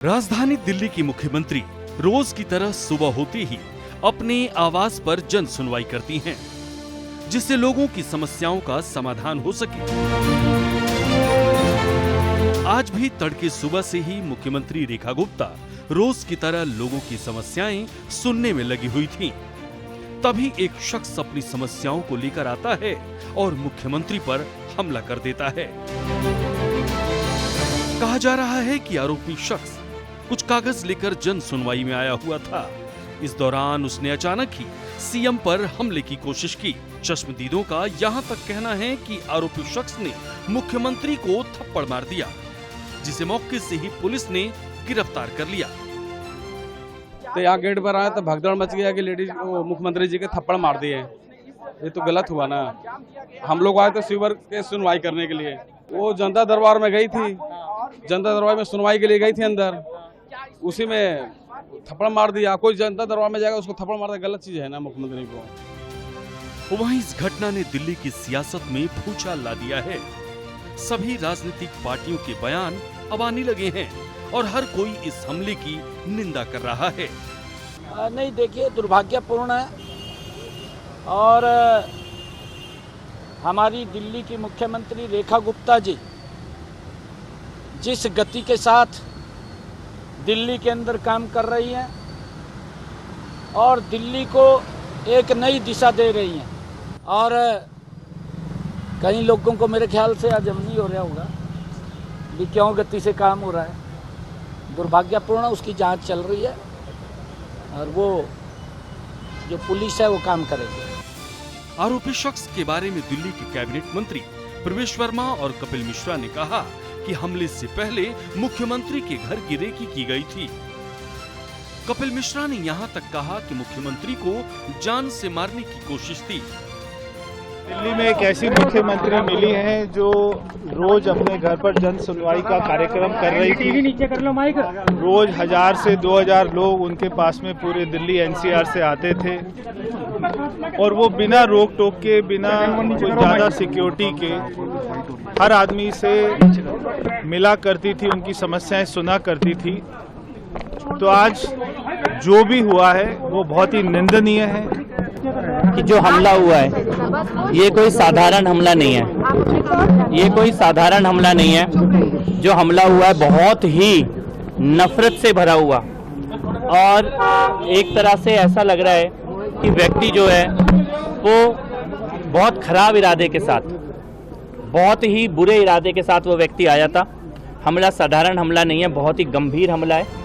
राजधानी दिल्ली की मुख्यमंत्री रोज की तरह सुबह होते ही अपने आवास पर जन सुनवाई करती हैं, जिससे लोगों की समस्याओं का समाधान हो सके। आज भी तड़के सुबह से ही मुख्यमंत्री रेखा गुप्ता रोज की तरह लोगों की समस्याएं सुनने में लगी हुई थीं। तभी एक शख्स अपनी समस्याओं को लेकर आता है और मुख्यमंत्री पर हमला कर देता है। कहा जा रहा है कि आरोपी शख्स कुछ कागज लेकर जन सुनवाई में आया हुआ था। इस दौरान उसने अचानक ही सीएम पर हमले की कोशिश की। चश्मदीदों का यहाँ तक कहना है कि आरोपी शख्स ने मुख्यमंत्री को थप्पड़ मार दिया, जिसे मौके से ही पुलिस ने गिरफ्तार कर लिया। तो यहाँ गेट पर आया तो भगदड़ मच गया कि लेडीज मुख्यमंत्री जी के थप्पड़ मार दिए। ये तो गलत हुआ ना। हम लोग आए थे सीवर के सुनवाई करने के लिए। वो जनता दरबार में गई थी, जनता दरबार में सुनवाई के लिए गई थी अंदर, उसी में थप्पड़ मार दिया। कोई जनता दरबार में जाएगा उसको थप्पड़ मारना गलत चीज है ना मुख्यमंत्री को। वहीं इस घटना ने दिल्ली की सियासत में भूचाल ला दिया है। सभी राजनीतिक पार्टियों के बयान अब आने लगे हैं और हर कोई इस हमले की निंदा कर रहा है। नहीं, देखिए, दुर्भाग्यपूर्ण है और हमारी दिल्ली की मुख्यमंत्री रेखा गुप्ता जी जिस गति के साथ दिल्ली के अंदर काम कर रही हैं और दिल्ली को एक नई दिशा दे रही हैं, और कई लोगों को मेरे ख्याल से हजम नहीं हो रहा होगा कि क्यों गति से काम हो रहा है। दुर्भाग्यपूर्ण, उसकी जांच चल रही है और वो जो पुलिस है वो काम करेगी। आरोपी शख्स के बारे में दिल्ली के कैबिनेट मंत्री प्रवेश वर्मा और कपिल मिश्रा ने कहा कि हमले से पहले मुख्यमंत्री के घर की रेकी की गई थी। कपिल मिश्रा ने यहां तक कहा कि मुख्यमंत्री को जान से मारने की कोशिश थी। दिल्ली में एक ऐसी मुख्यमंत्री मिली है जो रोज अपने घर पर जन सुनवाई का कार्यक्रम कर रही थी। रोज 1000 से 2000 लोग उनके पास में पूरे दिल्ली एनसीआर से आते थे और वो बिना रोक टोक के, बिना कोई ज्यादा सिक्योरिटी के हर आदमी से मिला करती थी, उनकी समस्याएं सुना करती थी। तो आज जो भी हुआ है वो बहुत ही निंदनीय है कि जो हमला हुआ है ये कोई साधारण हमला नहीं है। ये कोई साधारण हमला नहीं है। जो हमला हुआ है बहुत ही नफरत से भरा हुआ, और एक तरह से ऐसा लग रहा है कि व्यक्ति जो है वो बहुत खराब इरादे के साथ, बहुत ही बुरे इरादे के साथ वो व्यक्ति आया था। हमला साधारण हमला नहीं है, बहुत ही गंभीर हमला है।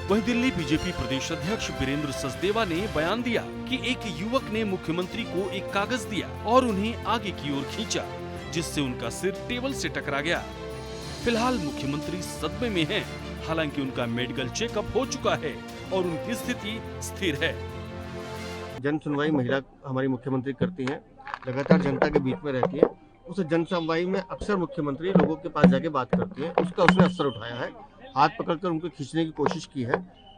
वहीं दिल्ली बीजेपी प्रदेश अध्यक्ष वीरेंद्र सचदेवा ने बयान दिया कि एक युवक ने मुख्यमंत्री को एक कागज दिया और उन्हें आगे की ओर खींचा, जिससे उनका सिर टेबल से टकरा गया। फिलहाल मुख्यमंत्री सदमे में हैं, हालांकि उनका मेडिकल चेकअप हो चुका है और उनकी स्थिति स्थिर है। जन सुनवाई महिला हमारी मुख्यमंत्री करती हैं, लगातार जनता के बीच में रहती है। उस जन सुनवाई में अक्सर मुख्यमंत्री लोगों के पास जाके बात करती है। उसका उसने अवसर उठाया है, हाथ पकड़कर उनको खींचने की कोशिश की है।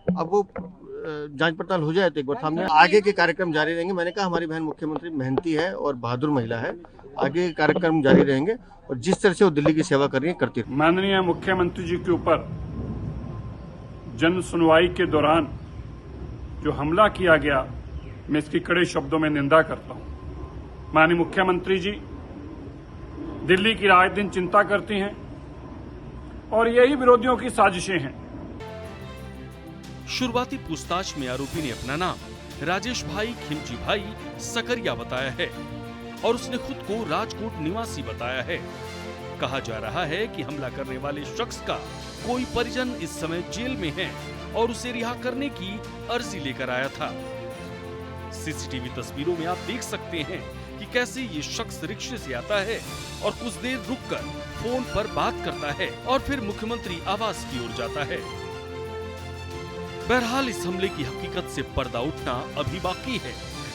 अब वो जांच पड़ताल हो जाए तो एक बार सामने आगे के कार्यक्रम जारी रहेंगे। मैंने कहा हमारी बहन मुख्यमंत्री मेहनती है और बहादुर महिला है, आगे के कार्यक्रम जारी रहेंगे और जिस तरह से वो दिल्ली की सेवा कर रही है करती है। माननीय मुख्यमंत्री जी के ऊपर जन सुनवाई के दौरान जो हमला किया गया, मैं इसकी कड़े शब्दों में निंदा करता हूं। माननीय मुख्यमंत्री जी दिल्ली की रात दिन चिंता करती हैं और यही विरोधियों की साजिशें हैं। शुरुआती पूछताछ में आरोपी ने अपना नाम राजेश भाई खिमजी भाई सकरिया बताया है और उसने खुद को राजकोट निवासी बताया है। कहा जा रहा है कि हमला करने वाले शख्स का कोई परिजन इस समय जेल में है और उसे रिहा करने की अर्जी लेकर आया था। सीसीटीवी तस्वीरों में आप देख सकते हैं कि कैसे ये शख्स रिक्शे से आता है और कुछ देर रुककर फोन पर बात करता है और फिर मुख्यमंत्री आवास की ओर जाता है। बहरहाल इस हमले की हकीकत से पर्दा उठना अभी बाकी है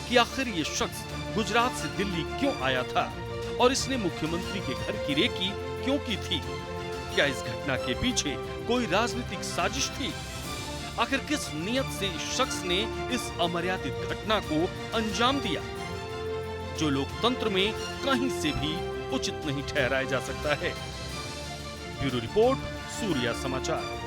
कि आखिर ये शख्स गुजरात से दिल्ली क्यों आया था और इसने मुख्यमंत्री के घर की रेकी क्यों की थी। क्या इस घटना के पीछे कोई राजनीतिक साजिश थी? आखिर किस नियत से इस शख्स ने इस अमर्यादित घटना को अंजाम दिया, जो लोकतंत्र में कहीं से भी उचित नहीं ठहराया जा सकता है। ब्यूरो रिपोर्ट, सूर्या समाचार।